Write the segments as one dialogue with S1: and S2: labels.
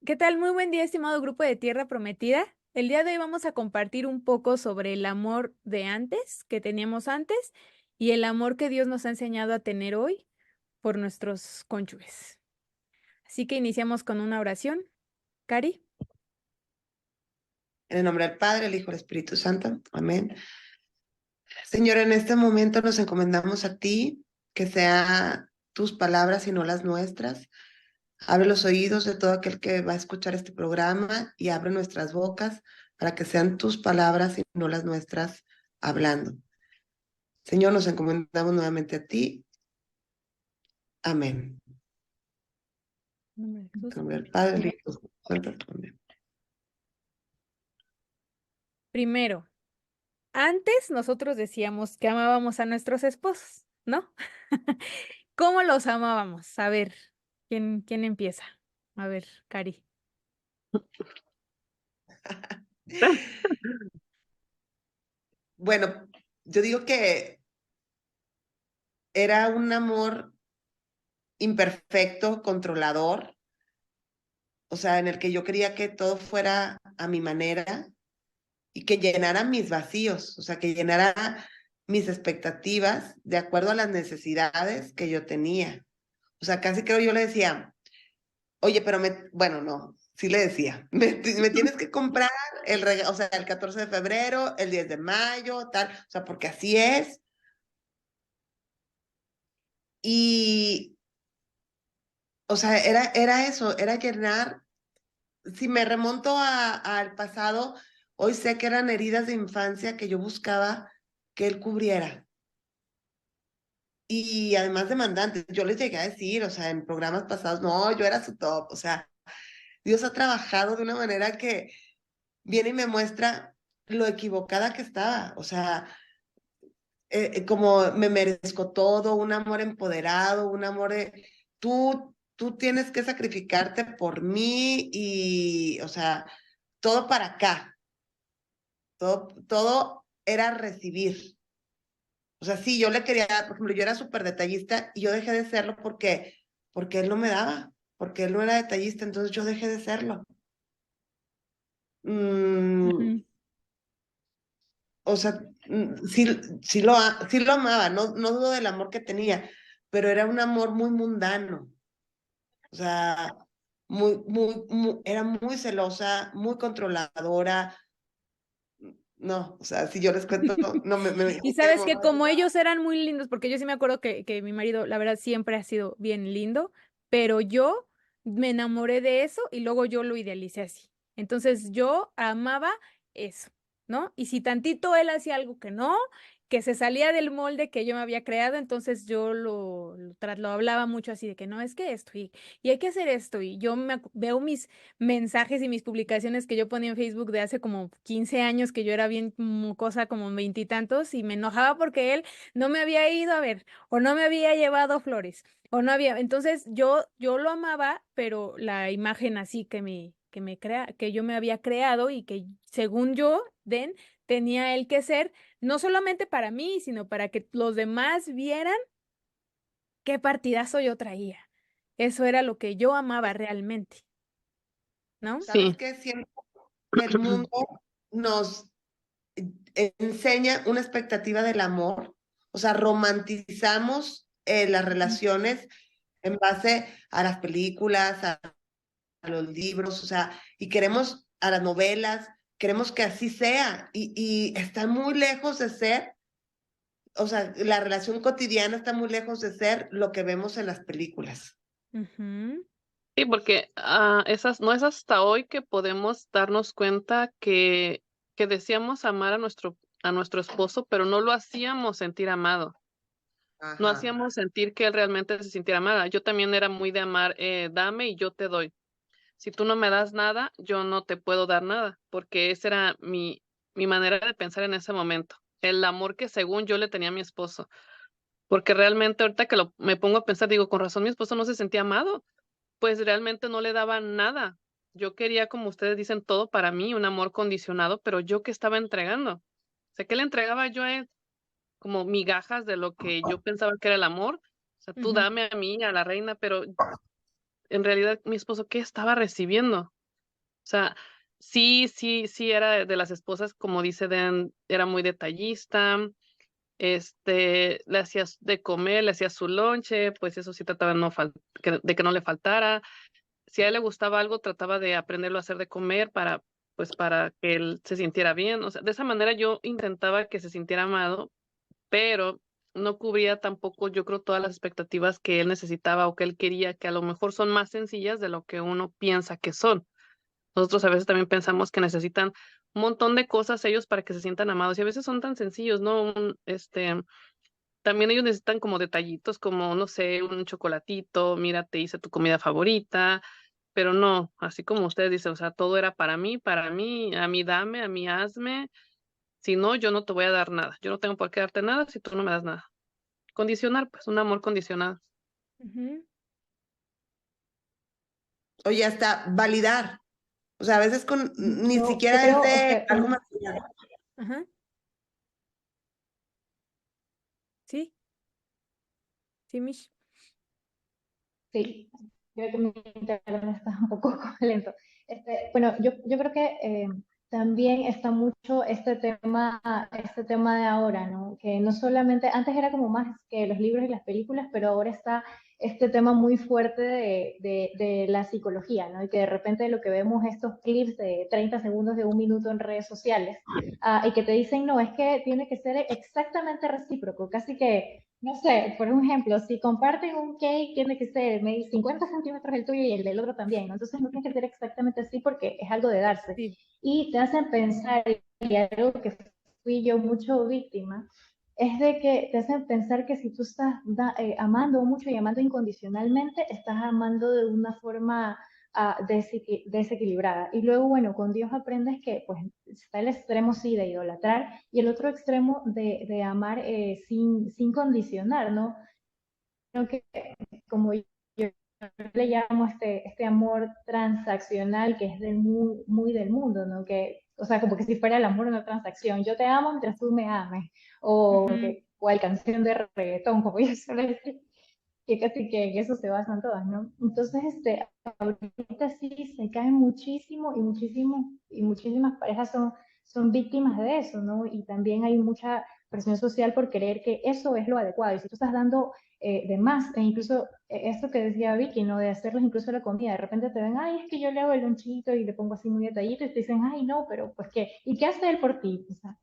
S1: ¿Qué tal? Muy buen día, estimado grupo de Tierra Prometida. El día de hoy vamos a compartir un poco sobre el amor de antes, que teníamos antes, y el amor que Dios nos ha enseñado a tener hoy por nuestros cónyuges. Así que iniciamos con una oración. Cari.
S2: En el nombre del Padre, el Hijo y el Espíritu Santo. Amén. Señor, en este momento nos encomendamos a ti, que sea tus palabras y no las nuestras. Abre los oídos de todo aquel que va a escuchar este programa y abre nuestras bocas para que sean tus palabras y no las nuestras hablando. Señor, nos encomendamos nuevamente a ti. Amén.
S1: En nombre de
S2: En el
S1: Jesús.
S2: nombre del Padre, el Hijo y el Espíritu Santo. Amén.
S1: Primero, antes nosotros decíamos que amábamos a nuestros esposos, ¿no? ¿Cómo los amábamos? A ver, ¿quién empieza? A ver, Cari.
S2: Bueno, yo digo que era un amor imperfecto, controlador, o sea, en el que yo quería que todo fuera a mi manera y que llenara mis vacíos, o sea, que llenara mis expectativas de acuerdo a las necesidades que yo tenía. O sea, casi creo yo le decía, oye, pero bueno, no, sí le decía, me tienes que comprar el regalo, o sea, el 14 de febrero, el 10 de mayo, tal, o sea, porque así es. Y, o sea, era eso, era llenar. Si me remonto al pasado, hoy sé que eran heridas de infancia que yo buscaba que él cubriera. Y además demandantes, yo les llegué a decir, o sea, en programas pasados, no, yo era su top, o sea, Dios ha trabajado de una manera que viene y me muestra lo equivocada que estaba, o sea, como me merezco todo, un amor empoderado, un amor de, tú tienes que sacrificarte por mí y, o sea, todo para acá. Todo era recibir. O sea, sí, yo le quería, por ejemplo, yo era súper detallista y yo dejé de serlo porque él no me daba, porque él no era detallista, entonces yo dejé de serlo. Mm,
S1: Ujú.
S2: o sea, sí lo amaba, no dudo del amor que tenía, pero era un amor muy mundano. O sea, era muy celosa, muy controladora. No, o sea, si yo les cuento, no me
S1: Y sabes
S2: quemo.
S1: que como ellos eran muy lindos, porque yo sí me acuerdo que mi marido, la verdad, siempre ha sido bien lindo, pero yo me enamoré de eso y luego yo lo idealicé así. Entonces yo amaba eso, ¿no? Y si tantito él hacía algo que no, que se salía del molde que yo me había creado, entonces yo lo hablaba mucho así de que no, es que esto y hay que hacer esto. Y yo veo mis mensajes y mis publicaciones que yo ponía en Facebook de hace como 15 años, que yo era bien cosa como veintitantos, y me enojaba porque él no me había ido a ver, o no me había llevado flores, o no había. Entonces yo lo amaba, pero la imagen así que yo me había creado y que según yo, tenía él que ser, no solamente para mí, sino para que los demás vieran qué partidazo yo traía. Eso era lo que yo amaba realmente, ¿no?
S2: ¿Sabes
S3: Sí.
S2: qué? Siento que el mundo nos enseña una expectativa del amor, o sea, romantizamos las
S1: Ujú.
S2: relaciones en base a las películas, a los libros, o sea, y queremos a las novelas, queremos que así sea, y está muy lejos de ser, o sea, la relación cotidiana está muy lejos de ser lo que vemos en las películas.
S1: Ujú.
S3: Sí, porque no es hasta hoy que podemos darnos cuenta que decíamos amar a nuestro esposo, pero no lo hacíamos sentir amado. No
S2: Ajá.
S3: hacíamos sentir que él realmente se sintiera amada. Yo también era muy de amar, dame y yo te doy. Si tú no me das nada, yo no te puedo dar nada, porque esa era mi manera de pensar en ese momento. El amor que según yo le tenía a mi esposo. Porque realmente ahorita que me pongo a pensar, digo, con razón mi esposo no se sentía amado, pues realmente no le daba nada. Yo quería, como ustedes dicen, todo para mí, un amor condicionado, pero yo qué estaba entregando. O sea, ¿qué le entregaba yo a él? Como migajas de lo que yo pensaba que era el amor. O sea, tú
S1: Ujú.
S3: dame a mí, a la reina, pero en realidad mi esposo, ¿qué estaba recibiendo? O sea, sí era de las esposas, como dice Den, era muy detallista, le hacías de comer, le hacías su lonche, pues eso sí trataba de, de que no le faltara. Si a él le gustaba algo, trataba de aprenderlo a hacer de comer pues para que él se sintiera bien. O sea, de esa manera yo intentaba que se sintiera amado, pero no cubría tampoco, yo creo, todas las expectativas que él necesitaba o que él quería, que a lo mejor son más sencillas de lo que uno piensa que son. Nosotros a veces también pensamos que necesitan un montón de cosas ellos para que se sientan amados y a veces son tan sencillos, ¿no? También ellos necesitan como detallitos, como, no sé, un chocolatito, mira, te hice tu comida favorita, pero no, así como ustedes dicen, o sea, todo era para mí, a mí dame, a mí hazme, si no, yo no te voy a dar nada, yo no tengo por qué darte nada si tú no me das nada. Condicionar, pues, un amor condicionado.
S1: Ujú.
S2: Oye, hasta validar. O sea, a veces ni
S4: Yo
S2: siquiera es
S4: creo,
S2: de algo material.
S1: Ajá. Sí, sí, Mish.
S4: sí, creo que mi internet está un poco lento. Bueno, yo creo que también está mucho este tema de ahora, ¿no? Que no solamente, antes era como más que los libros y las películas, pero ahora está este tema muy fuerte de la psicología, ¿no? Y que de repente lo que vemos estos clips de 30 segundos de un minuto en redes sociales, y que te dicen, no, es que tiene que ser exactamente recíproco, casi que no sé, por ejemplo, si comparten un cake, tiene que ser 50 centímetros el tuyo y el del otro también, ¿no? Entonces no tiene que ser exactamente así porque es algo de darse.
S1: Sí.
S4: Y te hacen pensar, y algo que fui yo mucho víctima, es de que te hacen pensar que si tú estás amando mucho y amando incondicionalmente, estás amando de una forma desequilibrada. Y luego, bueno, con Dios aprendes que pues está el extremo sí de idolatrar y el otro extremo de amar sin condicionar, ¿no? Creo que como yo le llamo este amor transaccional que es muy del mundo, ¿no? Que, o sea, como que si fuera el amor una transacción. Yo te amo mientras tú me ames.
S1: Ujú.
S4: O hay canción de reggaetón, como yo suelo decir, que casi que en eso se basan todas, ¿no? Entonces, ahorita sí se caen muchísimo y muchísimas parejas son víctimas de eso, ¿no? Y también hay mucha presión social por creer que eso es lo adecuado. Y si tú estás dando de más, e incluso esto que decía Vicky, ¿no? De hacerles incluso la comida, de repente te ven, ay, es que yo le hago el lonchito y le pongo así muy detallito, y te dicen, ay, no, pero pues qué, ¿y qué hace él por ti? O sea,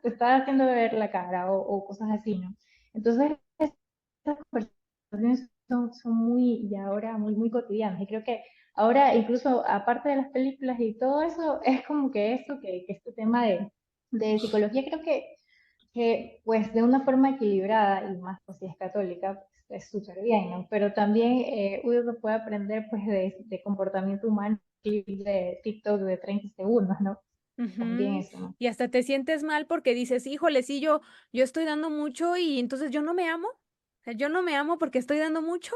S4: te está haciendo ver la cara o cosas así, ¿no? Entonces, estas conversaciones son muy, y ahora muy cotidianas. Y creo que ahora, incluso aparte de las películas y todo eso, es como que esto, que este tema de psicología, creo que pues de una forma equilibrada y más pues si es católica, pues, es súper bien, ¿no? Pero también uno puede aprender pues de comportamiento humano, clips de TikTok de 30 segundos, ¿no? También
S1: Ujú.
S4: eso, ¿no?
S1: Y hasta te sientes mal porque dices, híjole, sí, yo estoy dando mucho y entonces yo no me amo. O sea, yo no me amo porque estoy dando mucho,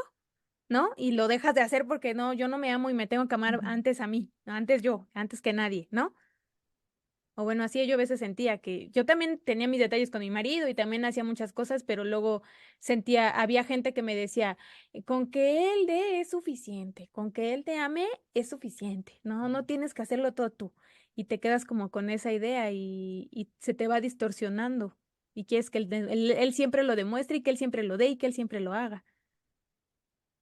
S1: ¿no? Y lo dejas de hacer porque no, yo no me amo y me tengo que amar
S4: Ujú.
S1: antes a mí, antes yo, antes que nadie, ¿no? O bueno, así yo a veces sentía que yo también tenía mis detalles con mi marido y también hacía muchas cosas, pero luego sentía, había gente que me decía, con que él dé es suficiente, con que él te ame es suficiente, no, no tienes que hacerlo todo tú. Y te quedas como con esa idea y se te va distorsionando. Y quieres que él siempre lo demuestre y que él siempre lo dé y que él siempre lo haga,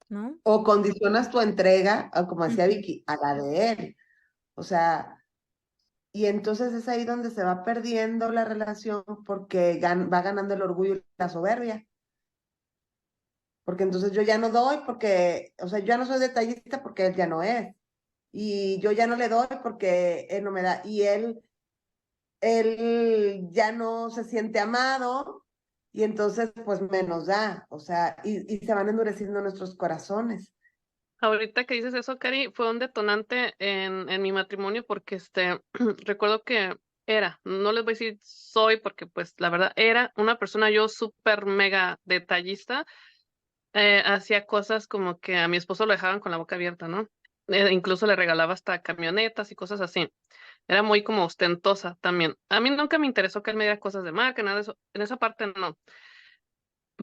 S1: ¿no?
S2: O condicionas tu entrega, como decía
S1: Ujú.
S2: Vicky, a la de él. O sea, y entonces es ahí donde se va perdiendo la relación porque va ganando el orgullo y la soberbia. Porque entonces yo ya no doy porque, o sea, yo ya no soy detallista porque él ya no es. Y yo ya no le doy porque él no me da. Y él ya no se siente amado y entonces pues menos da. O sea, y se van endureciendo nuestros corazones.
S3: Ahorita que dices eso, Cari, fue un detonante en mi matrimonio porque recuerdo que no les voy a decir soy porque pues la verdad era una persona yo súper mega detallista, hacía cosas como que a mi esposo lo dejaban con la boca abierta, ¿no? Incluso le regalaba hasta camionetas y cosas así. Era muy como ostentosa también. A mí nunca me interesó que él me diera cosas de marca, nada de eso. En esa parte no.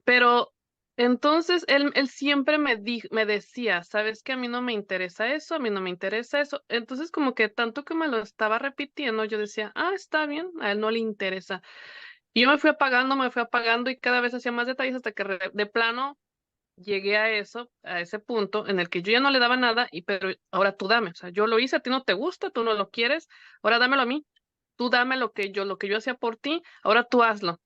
S3: Pero Entonces, él siempre me decía, ¿sabes qué? A mí no me interesa eso, a mí no me interesa eso. Entonces, como que tanto que me lo estaba repitiendo, yo decía, ah, está bien, a él no le interesa. Y yo me fui apagando y cada vez hacía más detalles hasta que de plano llegué a eso, a ese punto en el que yo ya no le daba nada, pero ahora tú dame. O sea, yo lo hice, a ti no te gusta, tú no lo quieres, ahora dámelo a mí. Tú dame lo que yo hacía por ti, ahora tú hazlo,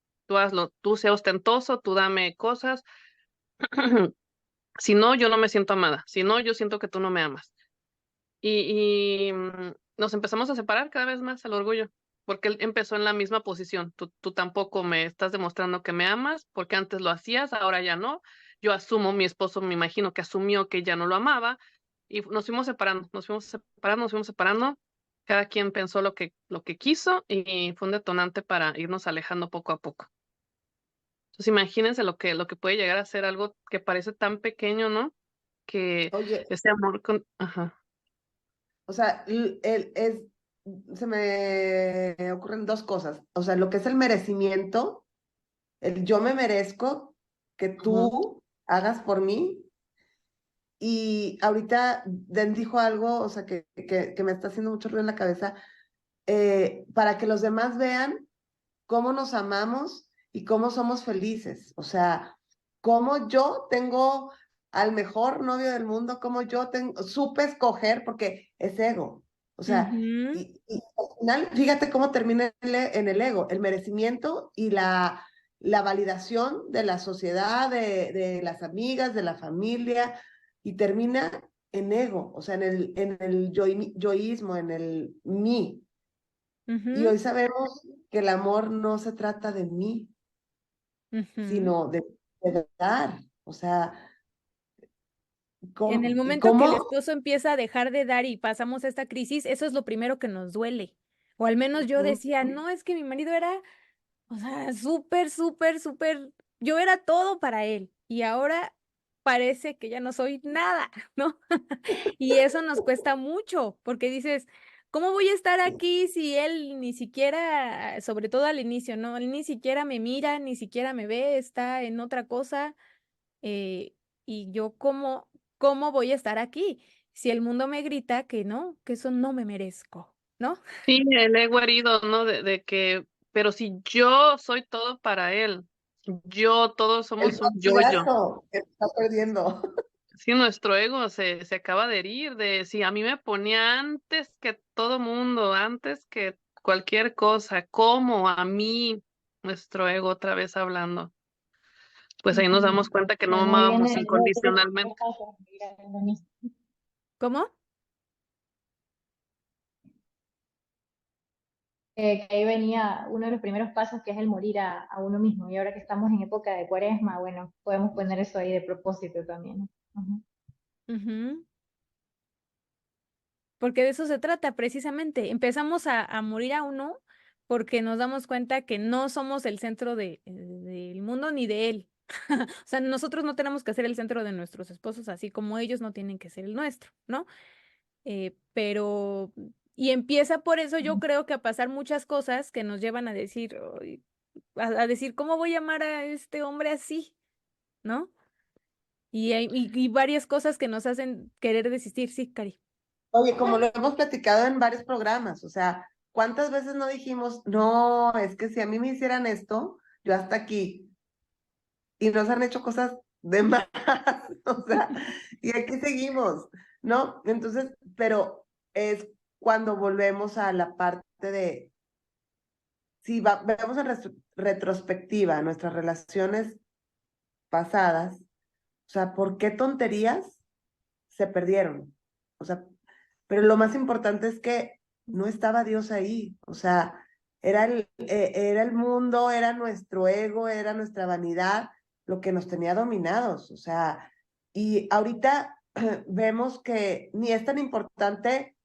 S3: tú sé ostentoso, tú dame cosas. Si no, yo no me siento amada. Si no, yo siento que tú no me amas. Nos empezamos a separar cada vez más al orgullo, porque él empezó en la misma posición. Tú tampoco me estás demostrando que me amas, porque antes lo hacías, ahora ya no. Yo asumo, mi esposo me imagino que asumió que ya no lo amaba, y nos fuimos separando, nos fuimos separando, nos fuimos separando. Cada quien pensó lo que quiso, y fue un detonante para irnos alejando poco a poco. Entonces imagínense lo que puede llegar a ser algo que parece tan pequeño, ¿no? Que
S2: Oye,
S3: ese amor con... Ajá.
S2: o sea, se me ocurren dos cosas. O sea, lo que es el merecimiento, el yo me merezco que
S3: Ujú.
S2: tú hagas por mí. Y ahorita Den dijo algo, o sea, que me está haciendo mucho ruido en la cabeza, para que los demás vean cómo nos amamos y cómo somos felices. O sea, cómo yo tengo al mejor novio del mundo, cómo yo supe escoger, porque es ego. O sea,
S1: Ujú,
S2: y al final, fíjate cómo termina en el ego, el merecimiento y la validación de la sociedad, de las amigas, de la familia, y termina en ego, o sea, en el yoísmo, en el mí. Y
S1: ujú,
S2: hoy sabemos que el amor no se trata de mí,
S1: ujú.
S2: sino de dar. O sea,
S1: En el
S2: ¿cómo?
S1: momento que el
S2: ¿Cómo?
S1: esposo empieza a dejar de dar y pasamos esta crisis, eso es lo primero que nos duele. O al menos yo decía, no, es que mi marido era, o sea, súper, súper, súper, yo era todo para él y ahora parece que ya no soy nada, ¿no? Y eso nos cuesta mucho porque dices, ¿cómo voy a estar aquí si él ni siquiera, sobre todo al inicio, ¿no? Él ni siquiera me mira, ni siquiera me ve, está en otra cosa. eh, y yo, ¿cómo voy a estar aquí si el mundo me grita que no, que eso no me merezco, ¿no?
S3: Sí, el ego herido, ¿no? De que, pero si yo soy todo para él, yo, todos
S2: El
S3: somos un yo-yo.
S2: partidazo que está perdiendo.
S3: Sí, nuestro ego se acaba de herir de si a mí me ponía antes que todo mundo, antes que cualquier cosa, como a mí, nuestro ego otra vez hablando. Pues ahí nos damos
S4: Ujú.
S3: cuenta que no
S4: Bueno, ahí
S3: amábamos
S4: viene uno de los primeros
S3: incondicionalmente.
S4: pasos, mira, Denise,
S1: ¿Cómo?
S4: que ahí venía uno de los primeros pasos que es el morir a uno mismo. Y ahora que estamos en época de cuaresma, bueno, podemos poner eso ahí de propósito también, ¿no? Ujú.
S1: Ujú. Porque de eso se trata precisamente. Empezamos a morir a uno porque nos damos cuenta que no somos el centro del mundo ni de él. O sea, nosotros no tenemos que ser el centro de nuestros esposos, así como ellos no tienen que ser el nuestro, ¿no? Pero, y empieza por eso yo creo que a pasar muchas cosas que nos llevan a decir, "Ay", a decir, ¿cómo voy a amar a este hombre así? ¿No? Y varias cosas que nos hacen querer desistir, sí, Cari.
S2: Oye, como lo hemos platicado en varios programas, o sea, ¿cuántas veces no dijimos, no, es que si a mí me hicieran esto, yo hasta aquí, y nos han hecho cosas de más, o sea, y aquí seguimos, ¿no? Entonces, pero es cuando volvemos a la parte de, si vemos en retrospectiva nuestras relaciones pasadas, o sea, ¿por qué tonterías se perdieron? O sea, pero lo más importante es que no estaba Dios ahí, o sea, era el mundo, era nuestro ego, era nuestra vanidad lo que nos tenía dominados, o sea, y ahorita vemos que ni es tan importante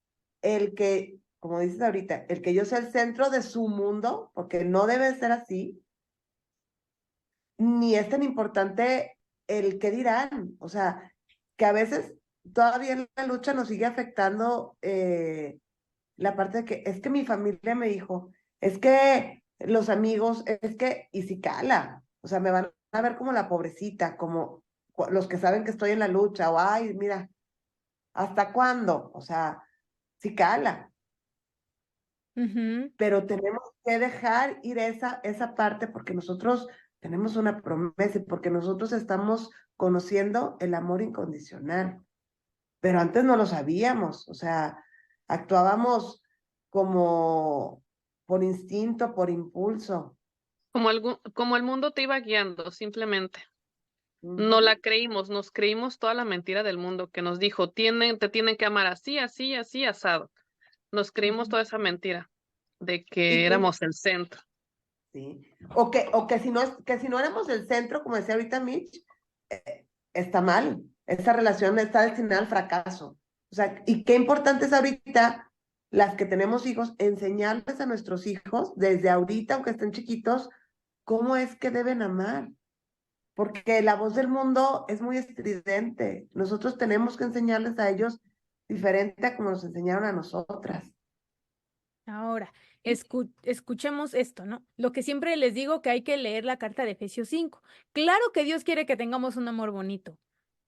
S2: el que, como dices ahorita, el que yo sea el centro de su mundo, porque no debe ser así, ni es tan importante el qué dirán, o sea, que a veces todavía en la lucha nos sigue afectando la parte de que es que mi familia me dijo, es que los amigos, es que, y si cala, o sea, me van a ver como la pobrecita, como los que saben que estoy en la lucha, o ay, mira, ¿hasta cuándo? O sea, sí cala,
S1: Ujú.
S2: pero tenemos que dejar ir esa parte porque nosotros tenemos una promesa y porque nosotros estamos conociendo el amor incondicional, pero antes no lo sabíamos, o sea, actuábamos como por instinto, por impulso.
S3: Como el mundo te iba guiando, simplemente. No
S2: Ujú,
S3: la creímos, nos creímos toda la mentira del mundo que nos dijo, te tienen que amar así, así, así, asado. Nos creímos
S2: ujú.
S3: toda esa mentira de
S2: Y
S3: que
S2: que,
S3: éramos el centro.
S2: sí. Que si no, que si no éramos el centro, como decía ahorita Mitch, está mal. Esta relación está destinada al fracaso. O sea, y qué importante es ahorita, las que tenemos hijos, enseñarles a nuestros hijos, desde ahorita, aunque estén chiquitos, cómo es que deben amar. Porque la voz del mundo es muy estridente. Nosotros tenemos que enseñarles a ellos diferente a como nos enseñaron a nosotras.
S1: Ahora, escuchemos esto, ¿no? Lo que siempre les digo que hay que leer la carta de Efesios 5. Claro que Dios quiere que tengamos un amor bonito.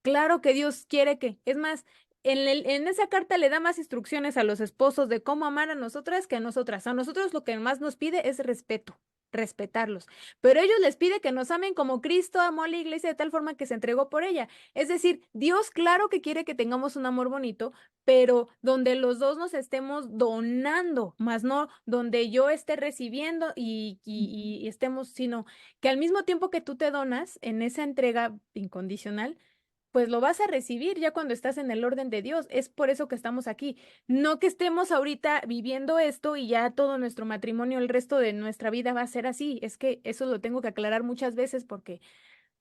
S1: Claro que Dios quiere que, es más, en esa carta le da más instrucciones a los esposos de cómo amar a nosotras que a nosotras. A nosotros lo que más nos pide es respeto, respetarlos. Pero ellos les pide que nos amen como Cristo amó a la iglesia de tal forma que se entregó por ella. Es decir, Dios claro que quiere que tengamos un amor bonito, pero donde los dos nos estemos donando, más no donde yo esté recibiendo y estemos, sino que al mismo tiempo que tú te donas en esa entrega incondicional, pues lo vas a recibir ya cuando estás en el orden de Dios. Es por eso que estamos aquí. No que estemos ahorita viviendo esto y ya todo nuestro matrimonio, el resto de nuestra vida va a ser así. Es que eso lo tengo que aclarar muchas veces porque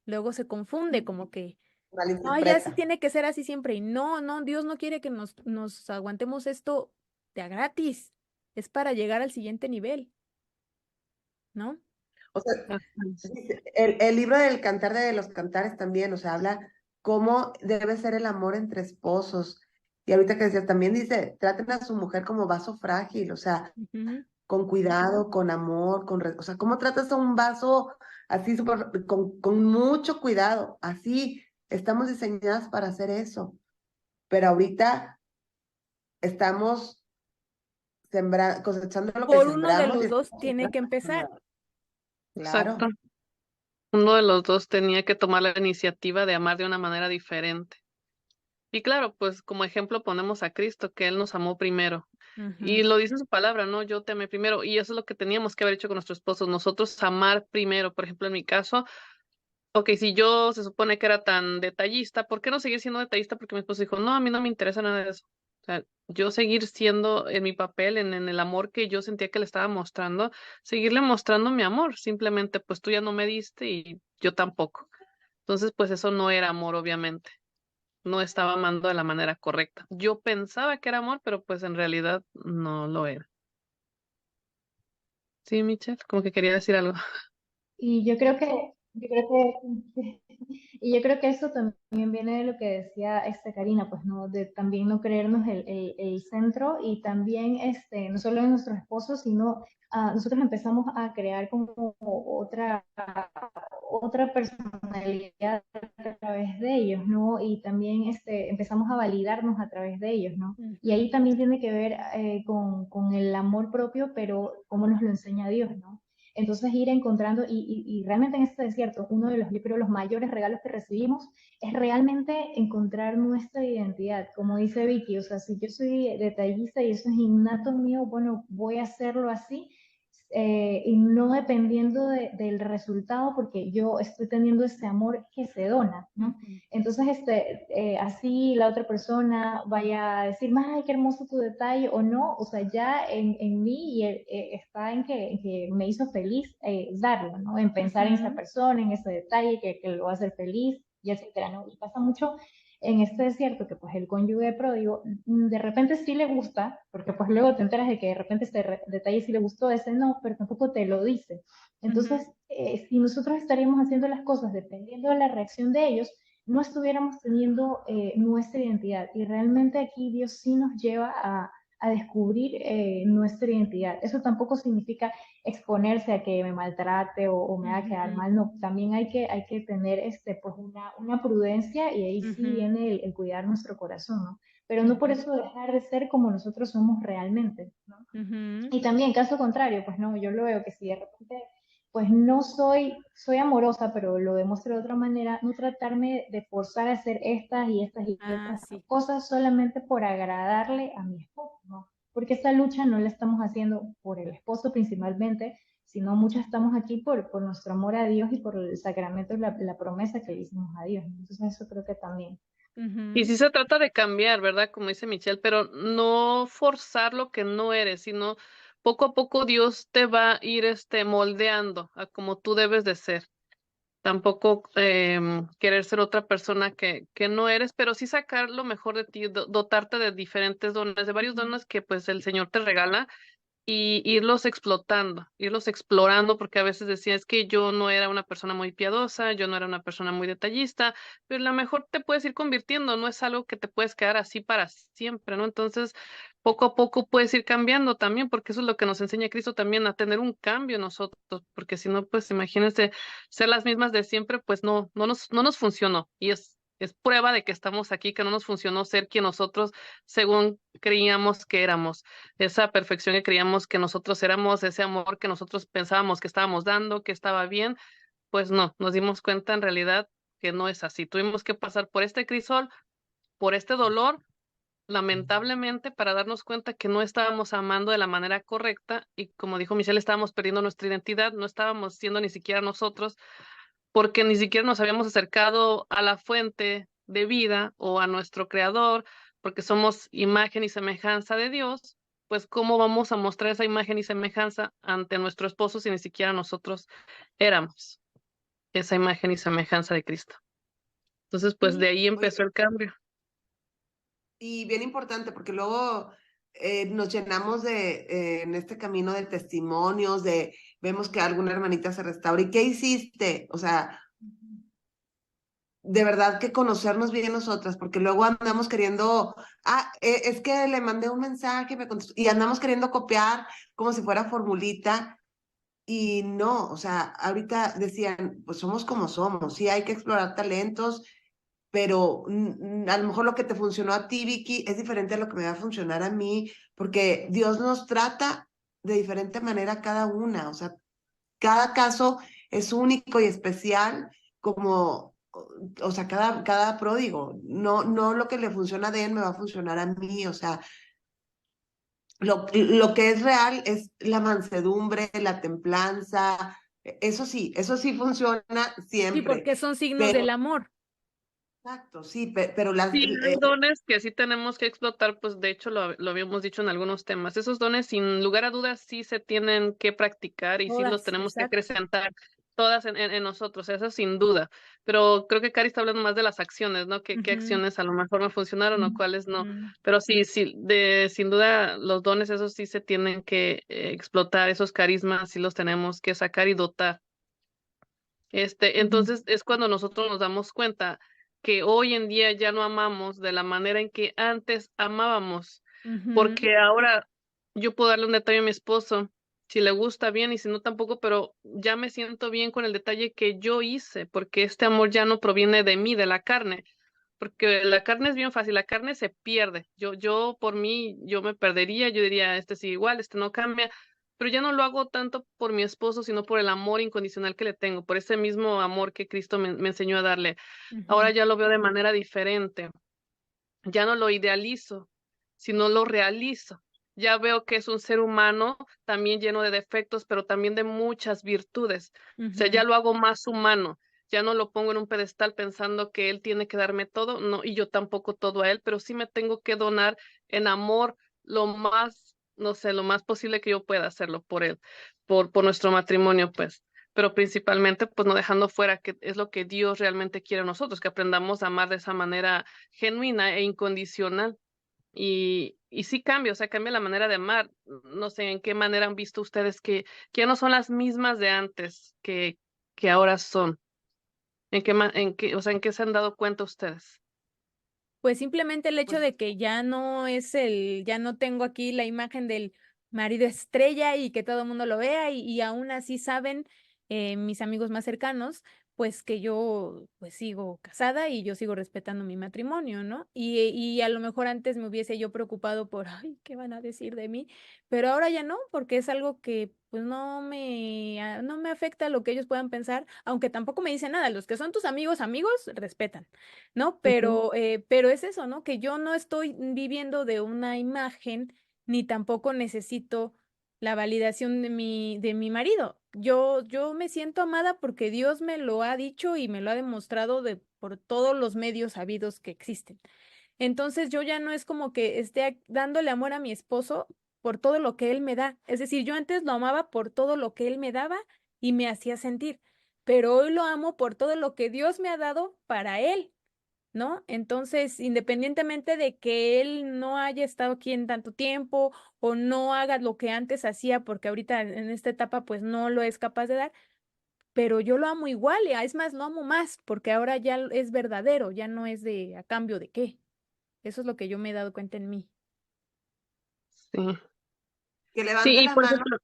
S1: luego se confunde como que no, ya sí
S2: Malinterpreta.
S1: tiene que ser así siempre. Y no, no, Dios no quiere que nos aguantemos esto de a gratis. Es para llegar al siguiente nivel, ¿no?
S2: O sea,
S3: Ajá.
S2: el libro del Cantar de los Cantares también, o sea, habla cómo debe ser el amor entre esposos. Y ahorita que decías, también dice, traten a su mujer como vaso frágil, o sea,
S1: Ujú.
S2: con cuidado, con amor, o sea, ¿cómo tratas a un vaso así con mucho cuidado? Así, estamos diseñadas para hacer eso. Pero ahorita estamos cosechando lo que
S1: Por uno de
S2: sembramos y
S1: los dos
S2: estamos
S1: tiene que
S2: sembrando.
S1: empezar.
S3: Exacto.
S2: Claro.
S3: Uno de los dos tenía que tomar la iniciativa de amar de una manera diferente. Y claro, pues como ejemplo ponemos a Cristo, que Él nos amó primero. Y
S1: Ujú.
S3: lo dice en su palabra, ¿no? Yo te amé primero. Y eso es lo que teníamos que haber hecho con nuestros esposos. Nosotros amar primero. Por ejemplo, en mi caso, ok, si yo se supone que era tan detallista, ¿por qué no seguir siendo detallista? Porque mi esposo dijo, no, a mí no me interesa nada de eso. O sea, yo seguir siendo en mi papel, en el amor que yo sentía que le estaba mostrando, seguirle mostrando mi amor. Simplemente, pues tú ya no me diste y yo tampoco. Entonces, pues eso no era amor, obviamente. No estaba amando de la manera correcta. Yo pensaba que era amor, pero pues en realidad no lo era. Sí, Michelle, como que quería decir algo.
S4: Y y yo creo que eso también viene de lo que decía Karina, pues no, de también no creernos el centro y también no solo en nuestros esposos, sino nosotros empezamos a crear como otra personalidad a través de ellos, ¿no? Y también empezamos a validarnos a través de ellos, ¿no? Y
S1: Ujú.
S4: ahí también tiene que ver con el amor propio, pero cómo nos lo enseña Dios, ¿no? Entonces ir encontrando, y realmente en este desierto, uno de los, yo creo, los mayores regalos que recibimos es realmente encontrar nuestra identidad. Como dice Vicky, o sea, si yo soy detallista y eso es innato mío, bueno, voy a hacerlo así, y no dependiendo del resultado, porque yo estoy teniendo ese amor que se dona, ¿no?
S1: Ujú.
S4: Entonces, así la otra persona vaya a decir, ay, qué hermoso tu detalle, o no, o sea, ya en mí está en que me hizo feliz darlo, ¿no? En pensar en esa
S1: Ujú.
S4: persona, en ese detalle que lo va a hacer feliz, y etcétera, ¿no? Y pasa mucho en este desierto que pues el cónyuge pródigo de repente sí le gusta, porque pues luego te enteras de que de repente este detalle sí le gustó, ese no, pero tampoco te lo dice.
S1: Ujú.
S4: Entonces, si nosotros estaríamos haciendo las cosas dependiendo de la reacción de ellos, no estuviéramos teniendo nuestra identidad. Y realmente aquí Dios sí nos lleva a a descubrir nuestra identidad. Eso tampoco significa exponerse a que me maltrate o me haga quedar mal, no, también hay que tener pues una prudencia y ahí sí viene el cuidar nuestro corazón, ¿no? Pero no por eso dejar de ser como nosotros somos realmente, ¿no? Y también, caso contrario, pues no, yo lo veo que si de repente, pues no soy amorosa, pero lo demuestro de otra manera, no tratarme de forzar a hacer estas y estas y estas
S1: Sí.
S4: cosas solamente por agradarle a mi esposo, ¿no? Porque esta lucha no la estamos haciendo por el esposo principalmente, sino muchas estamos aquí por nuestro amor a Dios y por el sacramento y la promesa que le hicimos a Dios, ¿no? Entonces eso creo que también.
S3: Y sí se trata de cambiar, ¿verdad? Como dice Michelle, pero no forzar lo que no eres, sino poco a poco Dios te va a ir moldeando a como tú debes de ser. Tampoco querer ser otra persona que no eres, pero sí sacar lo mejor de ti, dotarte de diferentes dones, de varios dones que pues el Señor te regala y irlos explotando, irlos explorando, porque a veces decía, es que yo no era una persona muy piadosa, yo no era una persona muy detallista, pero a lo mejor te puedes ir convirtiendo, no es algo que te puedes quedar así para siempre, ¿no? Entonces, poco a poco puedes ir cambiando también, porque eso es lo que nos enseña Cristo también, a tener un cambio nosotros, porque si no, pues imagínense ser las mismas de siempre, pues no nos funcionó, y es prueba de que estamos aquí, que no nos funcionó ser quien nosotros según creíamos que éramos, esa perfección que creíamos que nosotros éramos, ese amor que nosotros pensábamos que estábamos dando, que estaba bien, pues no, nos dimos cuenta en realidad que no es así. Tuvimos que pasar por este crisol, por este dolor, lamentablemente, para darnos cuenta que no estábamos amando de la manera correcta y como dijo Michelle, estábamos perdiendo nuestra identidad, no estábamos siendo ni siquiera nosotros, porque ni siquiera nos habíamos acercado a la fuente de vida o a nuestro creador, porque somos imagen y semejanza de Dios, pues cómo vamos a mostrar esa imagen y semejanza ante nuestro esposo si ni siquiera nosotros éramos esa imagen y semejanza de Cristo. Entonces, pues de ahí
S2: Oye,
S3: empezó el cambio.
S2: y bien importante, porque luego nos llenamos en este camino de testimonios, vemos que alguna hermanita se restaura. ¿Y qué hiciste? O sea, de verdad que conocernos bien nosotras, porque luego andamos queriendo, es que le mandé un mensaje y andamos queriendo copiar como si fuera formulita. Y no, o sea, ahorita decían, pues somos como somos, sí hay que explorar talentos, pero a lo mejor lo que te funcionó a ti, Vicky, es diferente a lo que me va a funcionar a mí, porque Dios nos trata de diferente manera a cada una, o sea, cada caso es único y especial, como, o sea, cada pródigo, no lo que le funciona a él me va a funcionar a mí, o sea, lo que es real es la mansedumbre, la templanza, eso sí funciona
S1: Sí,
S2: siempre,
S1: porque son signos
S2: pero,
S1: del amor.
S2: exacto, sí, pero las,
S3: Sí, hay dones que sí tenemos que explotar, pues de hecho lo habíamos dicho en algunos temas. Esos dones, sin lugar a dudas, sí se tienen que practicar y sí los
S1: Todas,
S3: tenemos que
S1: exacto.
S3: acrecentar todas en nosotros, eso sin duda. Pero creo que Cari está hablando más de las acciones, ¿no? ¿Qué
S1: Ujú,
S3: acciones a lo mejor me funcionaron o cuáles no?
S1: ujú,
S3: Pero sí, sí, sin duda los dones, esos sí se tienen que explotar, esos carismas sí los tenemos que sacar y dotar. Entonces es cuando nosotros nos damos cuenta que hoy en día ya no amamos de la manera en que antes amábamos,
S1: ujú,
S3: porque ahora yo puedo darle un detalle a mi esposo, si le gusta bien y si no tampoco, pero ya me siento bien con el detalle que yo hice, porque este amor ya no proviene de mí, de la carne, porque la carne es bien fácil, la carne se pierde. Yo por mí, yo me perdería, yo diría, este sigue igual, este no cambia, pero ya no lo hago tanto por mi esposo, sino por el amor incondicional que le tengo, por ese mismo amor que Cristo me enseñó a darle. Ahora
S1: ujú,
S3: ya lo veo de manera diferente, ya no lo idealizo, sino lo realizo. Ya veo que es un ser humano también lleno de defectos, pero también de muchas virtudes. O sea,
S1: ujú,
S3: ya lo hago más humano. Ya no lo pongo en un pedestal pensando que él tiene que darme todo, no, y yo tampoco todo a él, pero sí me tengo que donar en amor lo más, no sé, lo más posible que yo pueda hacerlo por él, por nuestro matrimonio, pues. Pero principalmente, pues no dejando fuera que es lo que Dios realmente quiere a nosotros, que aprendamos a amar de esa manera genuina e incondicional. Y sí cambia, o sea, cambia la manera de amar. No sé en qué manera han visto ustedes que ya no son las mismas de antes que ahora son. O sea, en qué se han dado cuenta ustedes?
S1: Pues simplemente el hecho
S2: Pues
S1: de que ya no ya no tengo aquí la imagen del marido estrella y que todo el mundo lo vea y aún así saben mis amigos más cercanos, pues que yo pues sigo casada y yo sigo respetando mi matrimonio, ¿no? Y a lo mejor antes me hubiese yo preocupado por, ay, ¿qué van a decir de mí? Pero ahora ya no, porque es algo que pues no me afecta lo que ellos puedan pensar, aunque tampoco me dicen nada. Los que son tus amigos, amigos, respetan. ¿No?
S3: Ujú.
S1: Pero es eso, ¿no? Que yo no estoy viviendo de una imagen, ni tampoco necesito la validación de mi marido. Yo me siento amada porque Dios me lo ha dicho y me lo ha demostrado por todos los medios habidos que existen. Entonces yo ya no es como que esté dándole amor a mi esposo por todo lo que él me da. Es decir, yo antes lo amaba por todo lo que él me daba y me hacía sentir, pero hoy lo amo por todo lo que Dios me ha dado para él. ¿No? Entonces, independientemente de que él no haya estado aquí en tanto tiempo o no haga lo que antes hacía, porque ahorita en esta etapa pues no lo es capaz de dar, pero yo lo amo igual, y es más, lo amo más, porque ahora ya es verdadero, ya no es de a cambio de qué. Eso es lo que yo me he dado cuenta en mí.
S3: Sí.
S2: que levante
S3: Sí, y
S2: la
S3: por
S2: mano,
S3: ejemplo,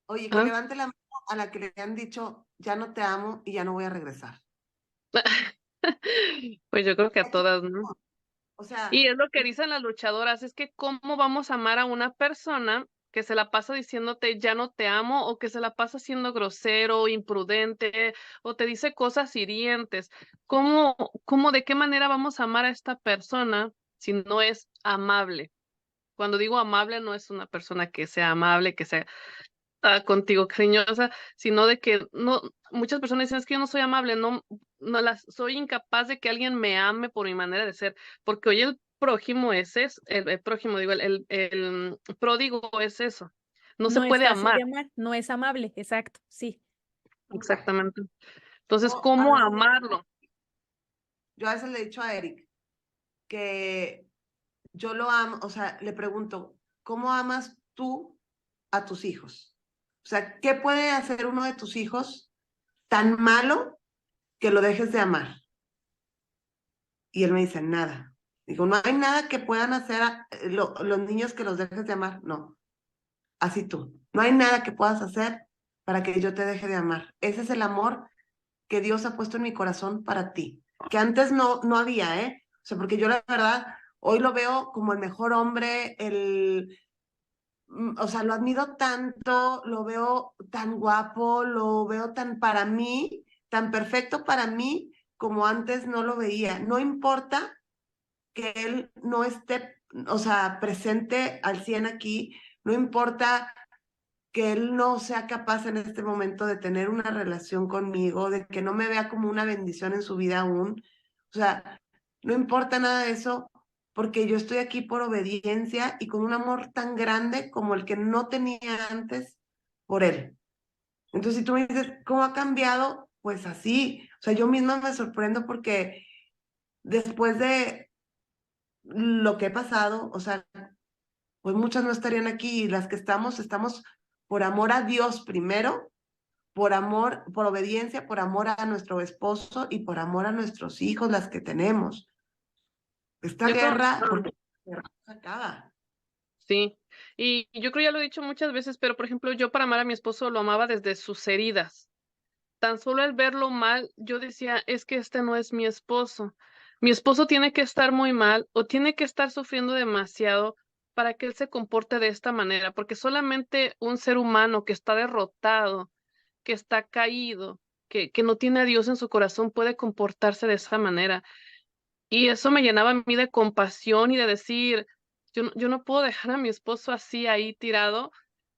S2: oye, que
S3: ah,
S2: levante la mano a la que le han dicho, ya no te amo y ya no voy a regresar.
S3: pues yo creo que a todas, ¿no?
S2: O sea,
S3: Y es lo que dicen las luchadoras, es que cómo vamos a amar a una persona que se la pasa diciéndote ya no te amo o que se la pasa siendo grosero, imprudente o te dice cosas hirientes. ¿Cómo, de qué manera vamos a amar a esta persona si no es amable? Cuando digo amable no es una persona que sea amable, que sea contigo cariñosa, sino de que no, muchas personas dicen es que yo no soy amable, soy incapaz de que alguien me ame por mi manera de ser, porque hoy el prójimo es eso, el prójimo, digo, el pródigo es eso, no se
S1: No es
S3: puede
S1: fácil
S3: amar,
S1: de amar, no es amable, exacto, sí.
S2: mira,
S3: exactamente. Entonces,
S2: yo a
S3: ¿cómo
S2: veces,
S3: amarlo?
S2: yo a veces le he dicho a Eric que yo lo amo, o sea, le pregunto, ¿cómo amas tú a tus hijos? O sea, ¿qué puede hacer uno de tus hijos tan malo que lo dejes de amar? Y él me dice, nada. Digo, no hay nada que puedan hacer los niños que los dejes de amar. No, así tú. No hay nada que puedas hacer para que yo te deje de amar. Ese es el amor que Dios ha puesto en mi corazón para ti, que antes no había, ¿eh? O sea, porque yo la verdad, hoy lo veo como el mejor hombre, o sea, lo admiro tanto, lo veo tan guapo, lo veo tan para mí, tan perfecto para mí, como antes no lo veía. No importa que él no esté, o sea, presente al 100 aquí, no importa que él no sea capaz en este momento de tener una relación conmigo, de que no me vea como una bendición en su vida aún. O sea, no importa nada de eso, porque yo estoy aquí por obediencia y con un amor tan grande como el que no tenía antes por él. Entonces, si tú me dices, ¿cómo ha cambiado? Pues así. O sea, yo misma me sorprendo porque después de lo que he pasado, o sea, pues muchas no estarían aquí y las que estamos por amor a Dios primero, por amor, por obediencia, por amor a nuestro esposo y por amor a nuestros hijos, las que tenemos. Esta
S3: Yo creo,
S2: guerra, porque la guerra no se acaba.
S3: sí, y yo creo ya lo he dicho muchas veces, pero por ejemplo, yo para amar a mi esposo lo amaba desde sus heridas. Tan solo al verlo mal, yo decía, es que este no es mi esposo. Mi esposo tiene que estar muy mal o tiene que estar sufriendo demasiado para que él se comporte de esta manera, porque solamente un ser humano que está derrotado, que está caído, que no tiene a Dios en su corazón puede comportarse de esa manera. Y eso me llenaba a mí de compasión y de decir, yo no puedo dejar a mi esposo así ahí tirado,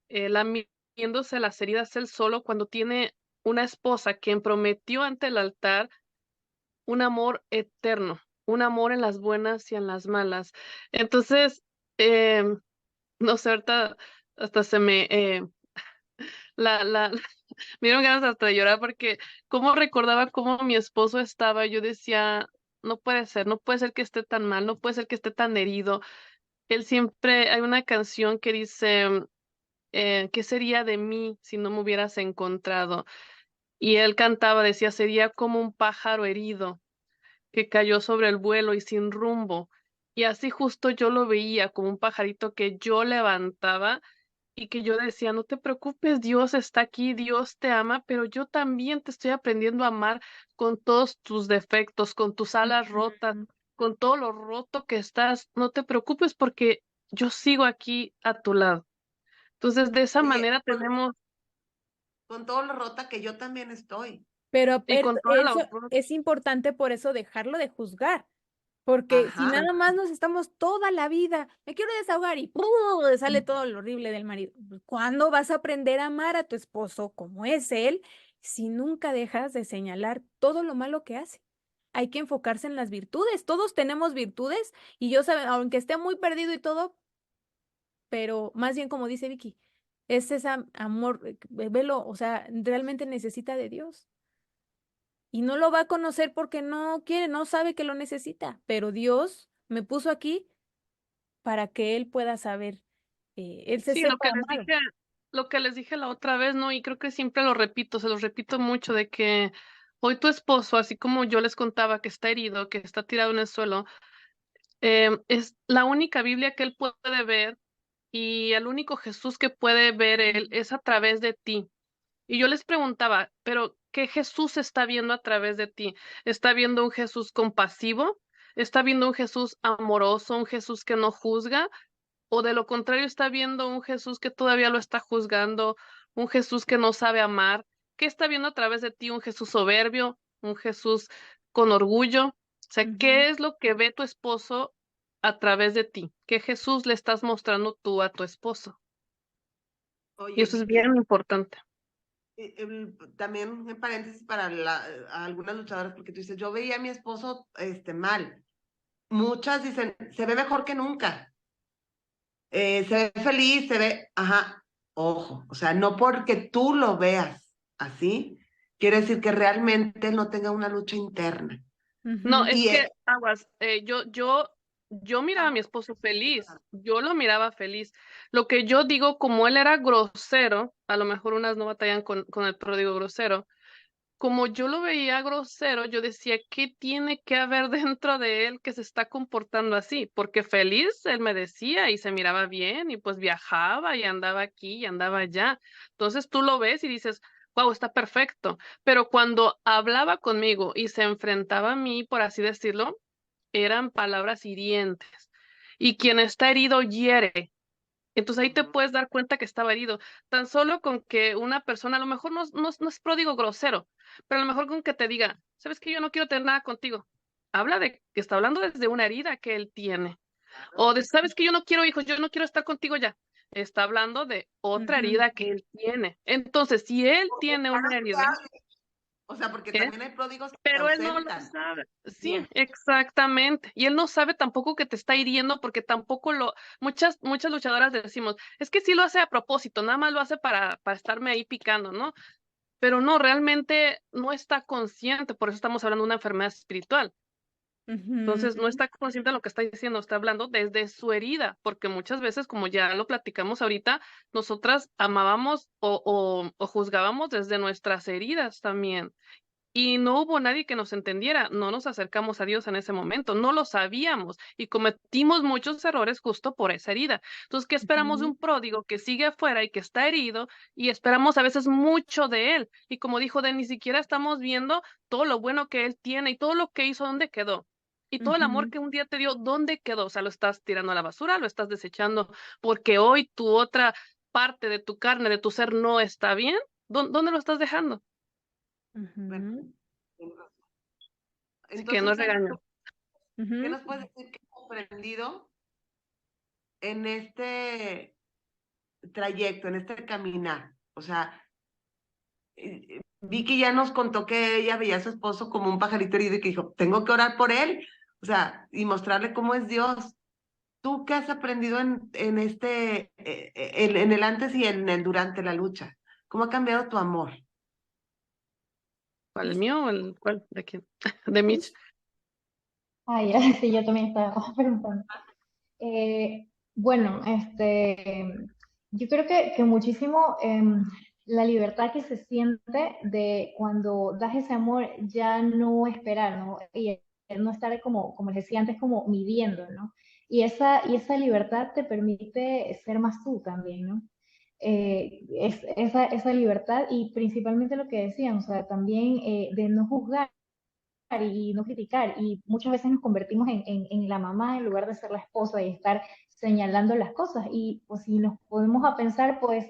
S3: lamiéndose las heridas él solo cuando tiene una esposa quien prometió ante el altar un amor eterno, un amor en las buenas y en las malas. Entonces, no sé, ahorita hasta la, me dieron ganas hasta de llorar porque como recordaba cómo mi esposo estaba, yo decía, no puede ser que esté tan mal, no puede ser que esté tan herido. Él siempre, hay una canción que dice, ¿qué sería de mí si no me hubieras encontrado? Y él cantaba, decía, sería como un pájaro herido que cayó sobre el vuelo y sin rumbo. Y así justo yo lo veía como un pajarito que yo levantaba y que yo decía, no te preocupes, Dios está aquí, Dios te ama, pero yo también te estoy aprendiendo a amar con todos tus defectos, con tus alas rotas,
S1: Ujú.
S3: con todo lo roto que estás. No te preocupes porque yo sigo aquí a tu lado. Entonces, de esa
S2: Oye,
S3: manera tenemos,
S2: con todo lo rota que yo también estoy.
S1: Pero
S3: y con toda la
S1: eso
S3: horror.
S1: es importante por eso dejarlo de juzgar. Porque si
S2: Ajá.
S1: nada más nos estamos toda la vida, me quiero desahogar y ¡pum! Sale todo lo horrible del marido. Pues, ¿cuándo vas a aprender a amar a tu esposo como es él si nunca dejas de señalar todo lo malo que hace? Hay que enfocarse en las virtudes. Todos tenemos virtudes y yo, aunque esté muy perdido y todo, pero más bien como dice Vicky, es ese amor, velo, o sea, realmente necesita de Dios. Y no lo va a conocer porque no quiere, no sabe que lo necesita, pero Dios me puso aquí para que él pueda saber, él se
S3: Sí,
S1: sepa amado.
S3: lo que les dije la otra vez, ¿no? Y creo que siempre lo repito, se los repito mucho, de que hoy tu esposo, así como yo les contaba que está herido, que está tirado en el suelo, es la única Biblia que él puede ver y el único Jesús que puede ver él es a través de ti. Y yo les preguntaba, pero ¿qué Jesús está viendo a través de ti? ¿Está viendo un Jesús compasivo? ¿Está viendo un Jesús amoroso, un Jesús que no juzga? ¿O de lo contrario está viendo un Jesús que todavía lo está juzgando, un Jesús que no sabe amar? ¿Qué está viendo a través de ti? ¿Un Jesús soberbio? ¿Un Jesús con orgullo? O sea,
S1: Ujú,
S3: ¿qué es lo que ve tu esposo a través de ti? ¿Qué Jesús le estás mostrando tú a tu esposo? Y
S2: Oye,
S3: eso es bien
S2: Vicky,
S3: importante.
S2: también en paréntesis para a algunas luchadoras, porque tú dices, yo veía a mi esposo mal. Muchas dicen, se ve mejor que nunca, se ve feliz, se ve, ajá, ojo, o sea, no porque tú lo veas así, quiere decir que realmente él no tenga una lucha interna.
S3: No,
S1: ujú,
S3: es
S2: Y
S3: que, aguas, yo miraba a mi esposo feliz, yo lo miraba feliz. Lo que yo digo, como él era grosero, a lo mejor unas no batallan con el pródigo grosero, como yo lo veía grosero, yo decía, ¿qué tiene que haber dentro de él que se está comportando así? Porque feliz él me decía y se miraba bien y pues viajaba y andaba aquí y andaba allá. Entonces tú lo ves y dices, wow, está perfecto. Pero cuando hablaba conmigo y se enfrentaba a mí, por así decirlo, eran palabras hirientes. Y quien está herido hiere. Entonces ahí te
S2: ujú,
S3: puedes dar cuenta que estaba herido. Tan solo con que una persona, a lo mejor no es pródigo grosero, pero a lo mejor con que te diga, sabes que yo no quiero tener nada contigo. Habla de que está hablando desde una herida que él tiene. O de, sabes que yo no quiero hijos, yo no quiero estar contigo ya. Está hablando de otra
S1: ujú,
S3: herida que él tiene. Entonces, si él tiene una herida,
S2: o sea, porque
S3: ¿eh?
S2: también hay pródigos que se
S3: Pero él no lo
S2: ausentan.
S3: sabe. Sí,
S2: Bien.
S3: exactamente. Y él no sabe tampoco que te está hiriendo porque tampoco muchas luchadoras decimos, es que sí lo hace a propósito, nada más lo hace para estarme ahí picando, ¿no? Pero no, realmente no está consciente, por eso estamos hablando de una enfermedad espiritual. Entonces, no
S1: ujú,
S3: está consciente de lo que está diciendo, está hablando desde su herida, porque muchas veces, como ya lo platicamos ahorita, nosotras amábamos o juzgábamos desde nuestras heridas también. Y no hubo nadie que nos entendiera, no nos acercamos a Dios en ese momento, no lo sabíamos y cometimos muchos errores justo por esa herida. Entonces, ¿qué esperamos de
S1: ujú,
S3: un pródigo que sigue afuera y que está herido y esperamos a veces mucho de él? Y como dijo de ni siquiera estamos viendo todo lo bueno que él tiene y todo lo que hizo, ¿dónde quedó? Y todo el amor
S1: ujú,
S3: que un día te dio, ¿dónde quedó? O sea, lo estás tirando a la basura, lo estás desechando porque hoy tu otra parte de tu carne, de tu ser no está bien. ¿Dónde lo estás dejando?
S2: Bueno,
S1: ujú,
S3: Así que no
S2: entonces,
S3: es regaño.
S2: ¿qué
S1: ujú.
S2: nos puedes decir que hemos aprendido en este trayecto, en este caminar? O sea, Vicky ya nos contó que ella veía a su esposo como un pajarito herido y que dijo, tengo que orar por él, o sea, y mostrarle cómo es Dios. ¿Tú qué has aprendido en el antes y en el durante la lucha? ¿Cómo ha cambiado tu amor?
S3: ¿Cuál, el mío o el cuál? ¿De quién? De Mitch.
S4: Ah, ya, sí, yo también estaba preguntando. Bueno, yo creo que muchísimo la libertad que se siente de cuando das ese amor, ya no esperar, ¿no? Y no estar como les decía antes, como midiendo, ¿no? Y esa libertad te permite ser más tú también, ¿no? Esa libertad y principalmente lo que decían, o sea, también de no juzgar y no criticar. Y muchas veces nos convertimos en la mamá en lugar de ser la esposa y estar señalando las cosas. Y pues si nos podemos a pensar, pues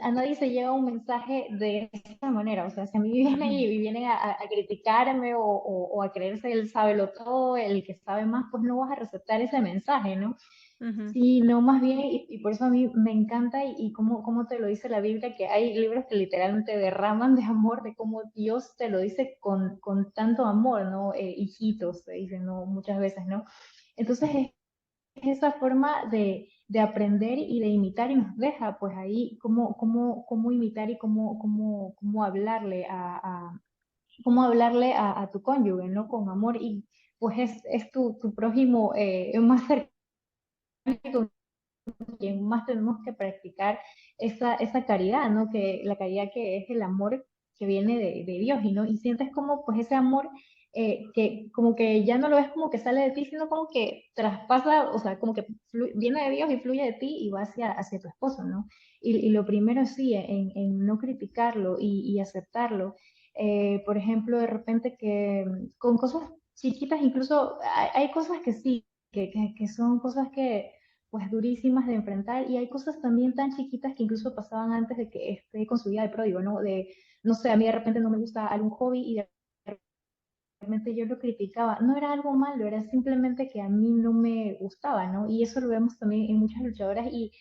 S4: a nadie se lleva un mensaje de esa manera. O sea, si a mí vienen y vienen a criticarme o a creerse el sábelo todo, el que sabe más, pues no vas a receptar ese mensaje, ¿no?
S1: Ujú.
S4: Sí, no, más bien, y por eso a mí me encanta y cómo te lo dice la Biblia, que hay libros que literalmente derraman de amor, de cómo Dios te lo dice con tanto amor, ¿no? Hijitos, se dice, ¿no? Muchas veces, ¿no? Entonces es esa forma de aprender y de imitar y nos deja, pues ahí, cómo imitar y cómo hablarle cómo hablarle a tu cónyuge, ¿no? Con amor y pues es tu prójimo más cercano quien más tenemos que practicar esa caridad, ¿no? Que la caridad que es el amor que viene de Dios, y ¿no? Y sientes como pues ese amor que como que ya no lo ves como que sale de ti, sino como que traspasa, o sea, como que viene de Dios y fluye de ti y va hacia tu esposo, ¿no? Y lo primero sí, en no criticarlo y aceptarlo. Por ejemplo, de repente que con cosas chiquitas, incluso hay cosas que sí, que son cosas que pues durísimas de enfrentar y hay cosas también tan chiquitas que incluso pasaban antes de que esté con su vida de pródigo, ¿no? No sé, a mí de repente no me gusta algún hobby y de repente yo lo criticaba. No era algo malo, era simplemente que a mí no me gustaba, ¿no? Y eso lo vemos también en muchas luchadoras y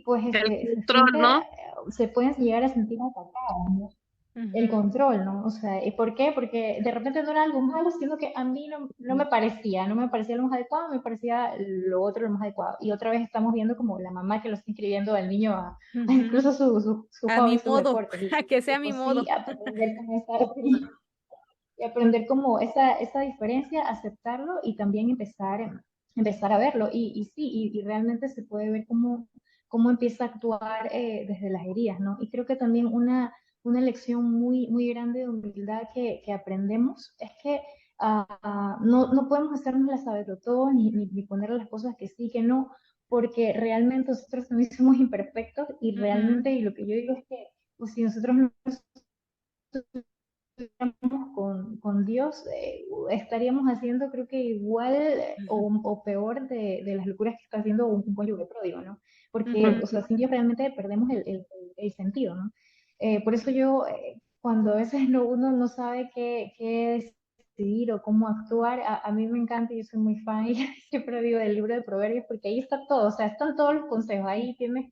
S4: pues
S3: El control, ¿no?
S4: se pueden llegar a sentir atacadas, ¿no? El
S1: Ujú.
S4: control, ¿no? O sea, ¿y por qué? Porque de repente no era algo malo, sino que a mí no me parecía, no me parecía lo más adecuado, me parecía lo otro lo más adecuado. Y otra vez estamos viendo como la mamá que lo está inscribiendo al niño a
S1: Ujú.
S4: incluso su
S1: A
S4: hobby,
S1: mi
S4: sus
S1: modo,
S4: deportes.
S1: a que sea mi
S4: Pues sí,
S1: modo.
S4: aprender con y aprender como esa diferencia, aceptarlo y también empezar a verlo. Y sí, y realmente se puede ver cómo empieza a actuar desde las heridas, ¿no? Y creo que también una lección muy grande de humildad que aprendemos es que no podemos hacernos la saberlo todo ni poner las cosas que sí, que no, porque realmente nosotros también somos imperfectos y
S1: Ujú.
S4: realmente, y lo que yo digo es que pues, si nosotros no con Dios, estaríamos haciendo creo que igual o peor de las locuras que está haciendo un cónyuge pródigo, ¿no? Porque,
S1: Ujú.
S4: o sea, sin Dios realmente perdemos el sentido, ¿no? Por eso yo, cuando a veces uno no sabe qué decidir o cómo actuar, a mí me encanta, yo soy muy fan y siempre digo del libro de Proverbios porque ahí está todo, o sea, están todos los consejos, ahí tienes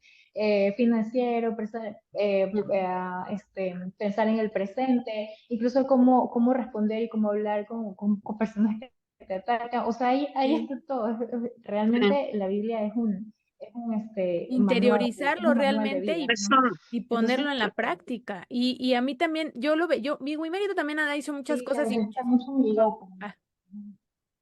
S4: financiero, pensar en el presente, incluso cómo responder y cómo hablar con personas que te atacan. O sea, ahí
S1: Sí.
S4: está todo.
S3: Sí.
S4: Realmente la Biblia es un manual, es
S1: Interiorizarlo
S4: un manual de
S1: realmente
S4: vida,
S3: Eso,
S4: ¿no?
S1: y
S4: Entonces,
S1: ponerlo en la práctica. Y a mí también, yo lo veo, mi marido también ha hecho muchas
S4: sí, se
S1: cosas y
S4: necesita mucha humildad.
S1: ah,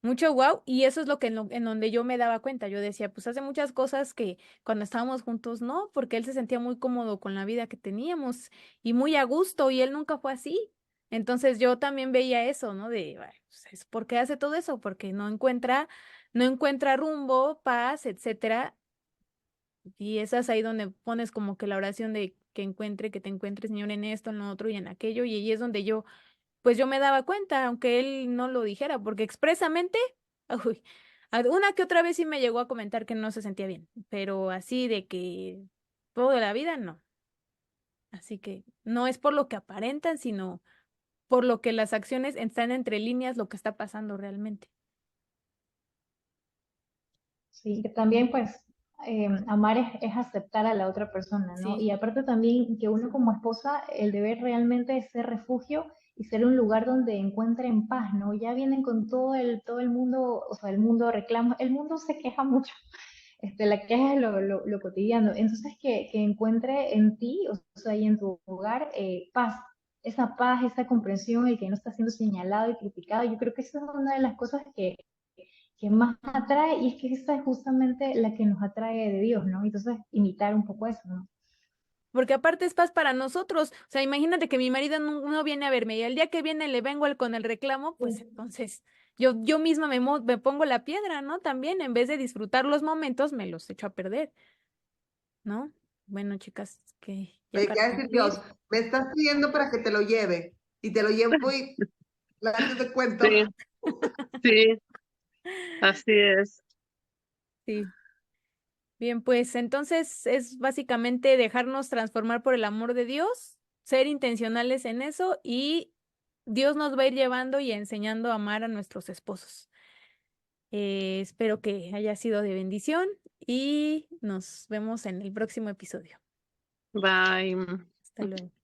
S1: mucho wow, y eso es lo que en donde yo me daba cuenta. Yo decía, pues hace muchas cosas que cuando estábamos juntos no, porque él se sentía muy cómodo con la vida que teníamos y muy a gusto, y él nunca fue así. Entonces yo también veía eso, ¿no? De, "Ay, pues, ¿por qué hace todo eso? Porque no encuentra rumbo, paz, etcétera. Y esa es ahí donde pones como que la oración de que te encuentre, Señor, en esto, en lo otro y en aquello. Y ahí es donde pues yo me daba cuenta, aunque él no lo dijera, porque expresamente, uy, una que otra vez sí me llegó a comentar que no se sentía bien, pero así de que toda la vida no. Así que no es por lo que aparentan, sino por lo que las acciones están entre líneas, lo que está pasando realmente.
S4: Sí, que también pues amar es aceptar a la otra persona, ¿no?
S1: Sí.
S4: Y aparte también que uno como esposa, el deber realmente es ser refugio y ser un lugar donde encuentren paz, ¿no? Ya vienen con todo el mundo, o sea, el mundo reclama, el mundo se queja mucho, la queja es lo cotidiano, entonces que encuentre en ti, o sea, y en tu hogar, paz, esa comprensión, el que no está siendo señalado y criticado, yo creo que esa es una de las cosas que más atrae y es que esa es justamente la que nos atrae de Dios, ¿no? Entonces, imitar un poco eso, ¿no?
S1: Porque aparte es paz para nosotros. O sea, imagínate que mi marido no viene a verme y el día que viene le vengo con el reclamo, pues
S4: Sí,
S1: entonces Yo misma me pongo la piedra, ¿no? También, en vez de disfrutar los momentos, me los echo a perder, ¿no? Bueno, chicas, que ya
S2: Oye, ¿qué
S1: para
S2: va a decir
S1: concluir,
S2: Dios? Me estás pidiendo para que te lo lleve. Y te lo llevo y la haces de cuento.
S3: Sí, sí, así es.
S1: sí. Bien, pues entonces es básicamente dejarnos transformar por el amor de Dios, ser intencionales en eso y Dios nos va a ir llevando y enseñando a amar a nuestros esposos. Espero que haya sido de bendición y nos vemos en el próximo episodio.
S3: Bye.
S1: Hasta luego.